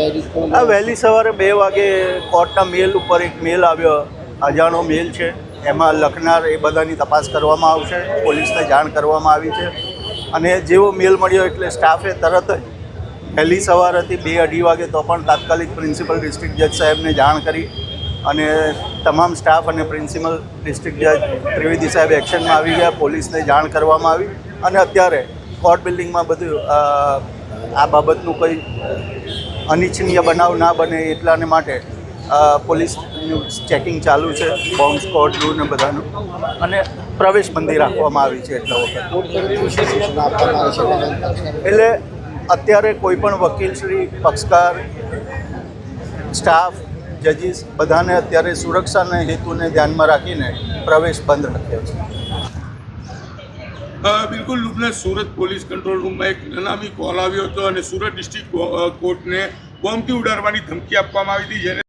આ વહેલી સવારે 2 વાગે કોર્ટના મેલ ઉપર એક મેલ આવ્યો, અજાણો મેલ છે, એમાં લખનાર એ બધાની તપાસ કરવામાં આવશે, પોલીસને જાણ કરવામાં આવી છે. અને જેવો મેલ મળ્યો એટલે સ્ટાફે તરત જ વહેલી સવાર હતી 2-2:30 વાગે તો પણ તાત્કાલિક પ્રિન્સિપલ ડિસ્ટ્રિક્ટ જજ સાહેબને જાણ કરી અને તમામ સ્ટાફ અને પ્રિન્સિપલ ડિસ્ટ્રિક્ટ જજ ત્રિવેદી સાહેબ એક્શનમાં આવી ગયા. પોલીસને જાણ કરવામાં આવી અને અત્યારે કોર્ટ બિલ્ડિંગમાં બધું આ બાબતનું કંઈ અનિચ્છનીય બનાવ ના બને એટલાને માટે પોલીસનું ચેકિંગ ચાલુ છે, બોમ્બ સ્કોડ રૂ ને બધાનું, અને પ્રવેશબંધી રાખવામાં આવી છે એટલા વખત. એટલે અત્યારે કોઈ પણ વકીલશ્રી, પક્ષકાર, સ્ટાફ, જજીસ બધાને અત્યારે સુરક્ષાના હેતુને ધ્યાનમાં રાખીને પ્રવેશ બંધ રાખ્યો છે. બિલકુલ લુબને સુરત પોલીસ કંટ્રોલ રૂમમાં એક અનામી કોલ આવ્યો હતો અને સુરત ડિસ્ટ્રિક્ટ કોર્ટને બોમ્બથી ઉડાડવાની ધમકી આપવામાં આવી હતી, જેને